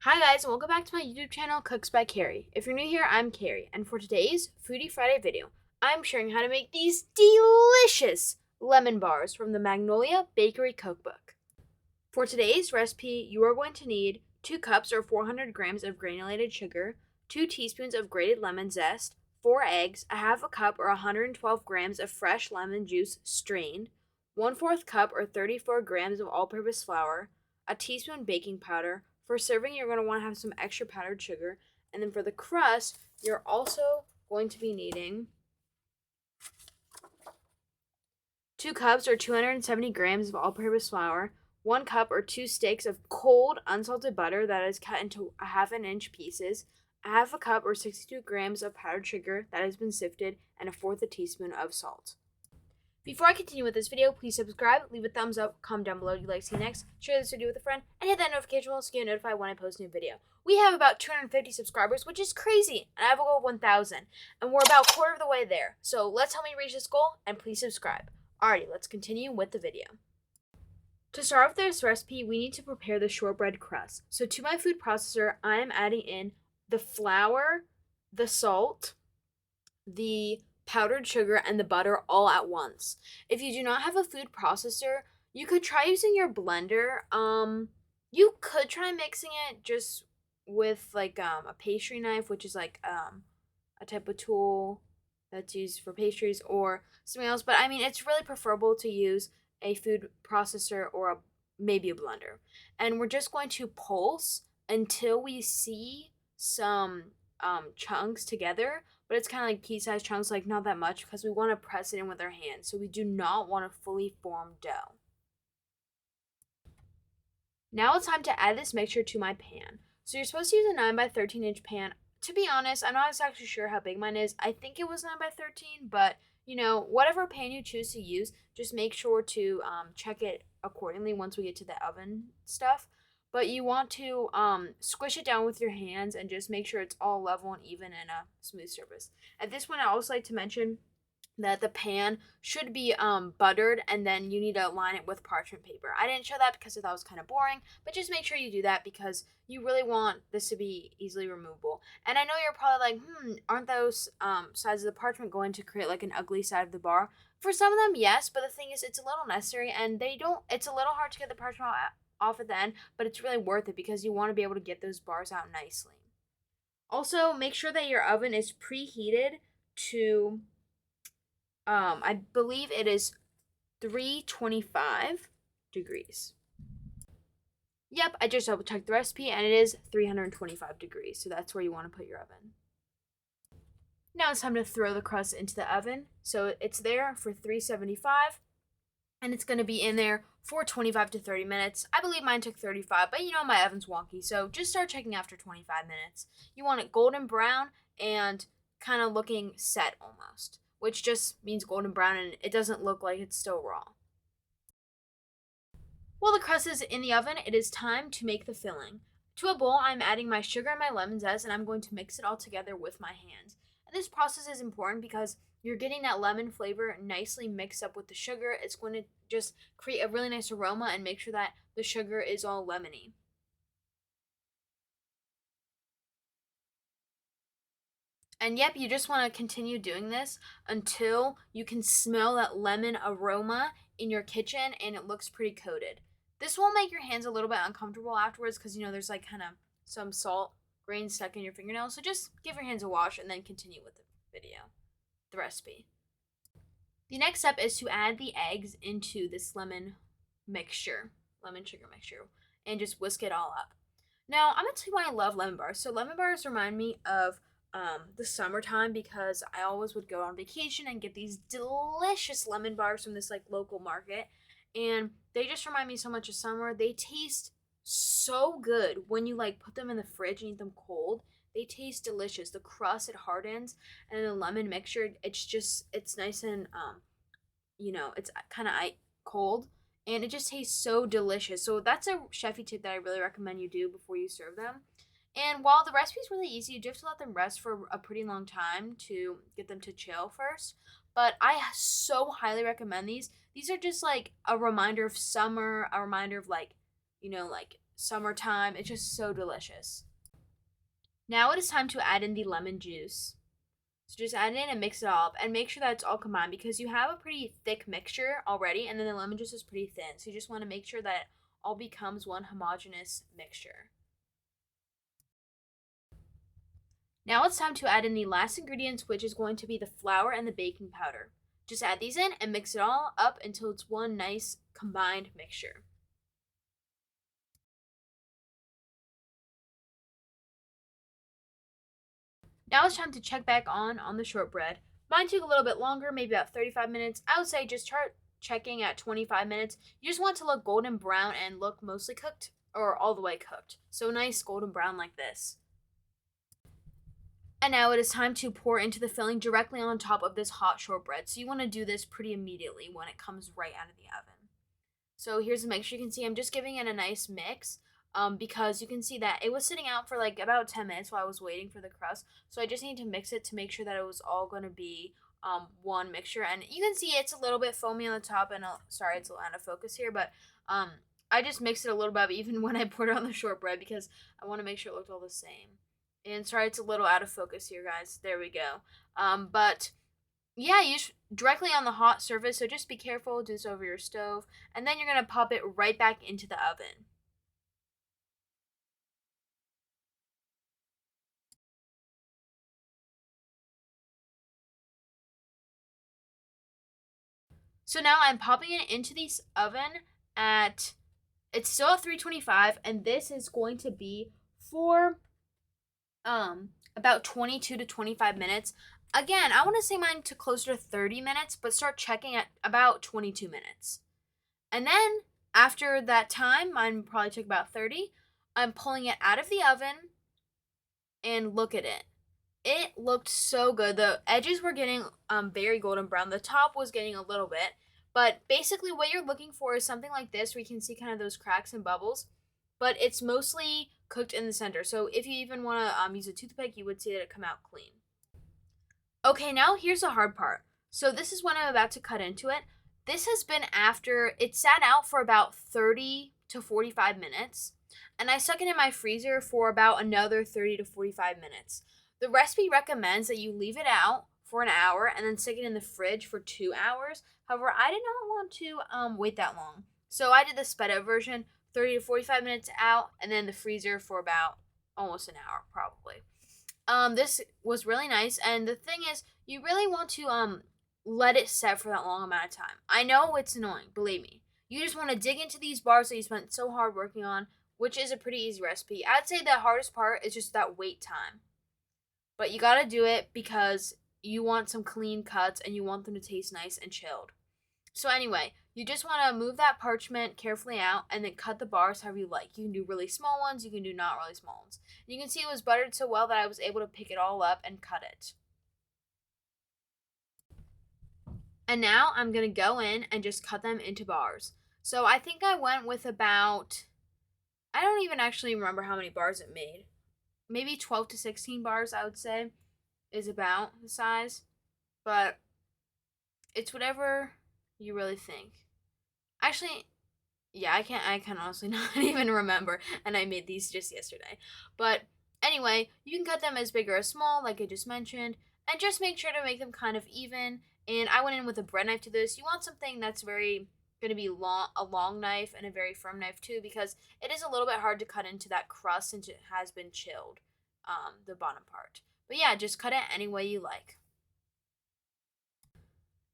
Hi guys, and welcome back to my YouTube channel, Cooks by Carrie. If you're new here, I'm Carrie, and for today's Foodie Friday video, I'm sharing how to make these delicious lemon bars from the Magnolia Bakery Cookbook. For today's recipe, you are going to need 2 cups or 400 grams of granulated sugar, 2 teaspoons of grated lemon zest, 4 eggs, a half a cup or 112 grams of fresh lemon juice strained, 1/4 cup or 34 grams of all-purpose flour, a teaspoon baking powder. For serving, you're going to want to have some extra powdered sugar. And then for the crust, you're also going to be needing 2 cups or 270 grams of all-purpose flour, 1 cup or 2 sticks of cold unsalted butter that is cut into a half an inch pieces, a half a cup or 62 grams of powdered sugar that has been sifted, and a fourth a teaspoon of salt. Before I continue with this video, please subscribe, leave a thumbs up, comment down below what you'd like to see next, share this video with a friend, and hit that notification bell so you get notified when I post a new video. We have about 250 subscribers, which is crazy, and I have a goal of 1,000, and we're about a quarter of the way there. So let's help me reach this goal, and please subscribe. Alrighty, let's continue with the video. To start with this recipe, we need to prepare the shortbread crust. So to my food processor, I am adding in the flour, the salt, the powdered sugar, and the butter all at once. If you do not have a food processor, you could try using your blender. You could try mixing it just with like a pastry knife, which is like a type of tool that's used for pastries or something else. But I mean, it's really preferable to use a food processor or maybe a blender. And we're just going to pulse until we see some chunks together, but it's kind of like pea-sized chunks, like not that much, because we want to press it in with our hands. So we do not want a fully formed dough. Now it's time to add this mixture to my pan. So you're supposed to use a 9 by 13 inch pan. To be honest, I'm not exactly sure how big mine is. I think it was 9 by 13, but whatever pan you choose to use, just make sure to check it accordingly once we get to the oven stuff. But you want to squish it down with your hands and just make sure it's all level and even and a smooth surface. At this point, I also like to mention that the pan should be buttered, and then you need to line it with parchment paper. I didn't show that because I thought it was kind of boring, but just make sure you do that because you really want this to be easily removable. And I know you're probably like, aren't those sides of the parchment going to create like an ugly side of the bar? For some of them, yes, but the thing is, it's a little necessary, and it's a little hard to get the parchment off at the end, but it's really worth it because you want to be able to get those bars out nicely. Also, make sure that your oven is preheated to I believe it is 325 degrees. Yep, I just double checked the recipe and it is 325 degrees, so that's where you want to put your oven. Now it's time to throw the crust into the oven. So it's there for 375 and it's going to be in there for 25 to 30 minutes. I believe mine took 35, but my oven's wonky, so just start checking after 25 minutes. You want it golden brown and kind of looking set almost, which just means golden brown and it doesn't look like it's still raw. While the crust is in the oven, it is time to make the filling. To a bowl, I'm adding my sugar and my lemon zest, and I'm going to mix it all together with my hands. And this process is important because you're getting that lemon flavor nicely mixed up with the sugar. It's going to just create a really nice aroma and make sure that the sugar is all lemony. And yep, you just want to continue doing this until you can smell that lemon aroma in your kitchen and it looks pretty coated. This will make your hands a little bit uncomfortable afterwards because there's like kind of some salt grains stuck in your fingernails. So just give your hands a wash and then continue with the the recipe. The next step is to add the eggs into this lemon sugar mixture, and just whisk it all up. Now, I'm going to tell you why I love lemon bars. So lemon bars remind me of the summertime because I always would go on vacation and get these delicious lemon bars from this like local market, and they just remind me so much of summer. They taste so good when you like put them in the fridge and eat them cold. They taste delicious. The crust, it hardens, and the lemon mixture, it's nice and it's kind of cold, and it just tastes so delicious. So that's a chefy tip that I really recommend you do before you serve them. And while the recipe is really easy, you do have to let them rest for a pretty long time to get them to chill first. But I so highly recommend these. These are just like a reminder of summer, a reminder of like summertime. It's just so delicious. Now it is time to add in the lemon juice. So just add it in and mix it all up and make sure that it's all combined because you have a pretty thick mixture already and then the lemon juice is pretty thin. So you just want to make sure that it all becomes one homogeneous mixture. Now it's time to add in the last ingredients, which is going to be the flour and the baking powder. Just add these in and mix it all up until it's one nice combined mixture. Now it's time to check back on the shortbread. Mine took a little bit longer, maybe about 35 minutes. I would say just start checking at 25 minutes. You just want to look golden brown and look mostly cooked or all the way cooked. So nice golden brown like this. And now it is time to pour into the filling directly on top of this hot shortbread. So you want to do this pretty immediately when it comes right out of the oven. So here's the mixture. You can see I'm just giving it a nice mix because you can see that it was sitting out for like about 10 minutes while I was waiting for the crust. So I just need to mix it to make sure that it was all going to be one mixture. And you can see it's a little bit foamy on the top. And sorry, it's a little out of focus here, but I just mixed it a little bit even when I poured it on the shortbread because I want to make sure it looked all the same. And sorry, it's a little out of focus here, guys. There we go. But yeah, directly on the hot surface, so just be careful, do this over your stove, and then you're going to pop it right back into the oven. So now I'm popping it into this oven it's still at 325, and this is going to be for about 22 to 25 minutes. Again, I want to say mine took closer to 30 minutes, but start checking at about 22 minutes. And then after that time, mine probably took about 30. I'm pulling it out of the oven and look at it. It looked so good. The edges were getting very golden brown. The top was getting a little bit. But basically what you're looking for is something like this where you can see kind of those cracks and bubbles. But it's mostly cooked in the center. So if you even want to use a toothpick, you would see that it come out clean. Okay, now here's the hard part. So this is when I'm about to cut into it. This has been after it sat out for about 30 to 45 minutes. And I stuck it in my freezer for about another 30 to 45 minutes. The recipe recommends that you leave it out for an hour and then stick it in the fridge for 2 hours. However, I did not want to wait that long. So I did the sped up version, 30 to 45 minutes out, and then the freezer for about almost an hour, probably. This was really nice, and the thing is, you really want to let it set for that long amount of time. I know it's annoying, believe me. You just want to dig into these bars that you spent so hard working on, which is a pretty easy recipe. I'd say the hardest part is just that wait time. But you gotta do it because you want some clean cuts and you want them to taste nice and chilled. So anyway, you just want to move that parchment carefully out and then cut the bars however you like. You can do really small ones, you can do not really small ones. You can see it was buttered so well that I was able to pick it all up and cut it. And now I'm going to go in and just cut them into bars. So I think I went with about, I don't even actually remember how many bars it made. Maybe 12 to 16 bars, I would say, is about the size. But it's whatever you really think. Actually, yeah, I can honestly not even remember, and I made these just yesterday. But anyway, you can cut them as big or as small, like I just mentioned, and just make sure to make them kind of even. And I went in with a bread knife to this. You want something that's very going to be a long knife and a very firm knife too, because it is a little bit hard to cut into that crust since it has been chilled, the bottom part. But yeah, just cut it any way you like.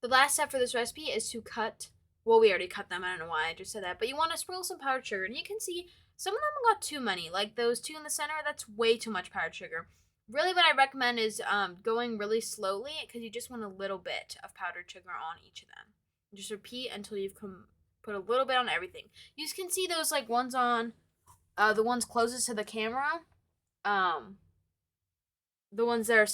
The last step for this recipe is to cut, well, we already cut them, I don't know why I just said that, but you want to sprinkle some powdered sugar, and you can see some of them got too many, like those two in the center, that's way too much powdered sugar. Really what I recommend is going really slowly, because you just want a little bit of powdered sugar on each of them. Just repeat until you've put a little bit on everything. You can see those like ones on, the ones closest to the camera, the ones that are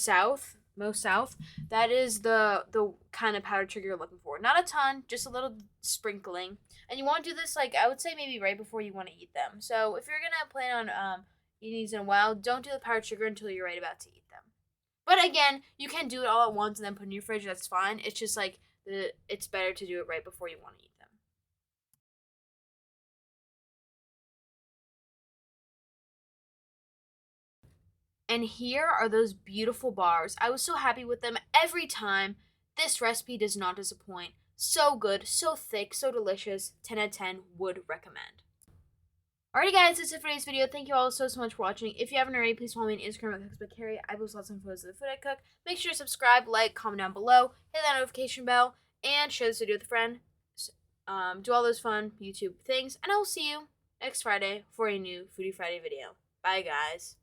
most south, that is the kind of powdered sugar you're looking for. Not a ton, just a little sprinkling. And you want to do this, like, I would say maybe right before you want to eat them. So if you're going to plan on eating these in a while, don't do the powdered sugar until you're right about to eat them. But again, you can do it all at once and then put it in your fridge. That's fine. It's just like, it's better to do it right before you want to eat them. And here are those beautiful bars. I was so happy with them every time. This recipe does not disappoint. So good, so thick, so delicious. 10 out of 10 would recommend. Alrighty guys, that's it for today's video. Thank you all so much for watching. If you haven't already, please follow me on Instagram at Cooks by Carrie. I post lots of photos of the food I cook. Make sure to subscribe, like, comment down below, hit that notification bell, and share this video with a friend. Do all those fun YouTube things, and I will see you next Friday for a new Foodie Friday video. Bye guys.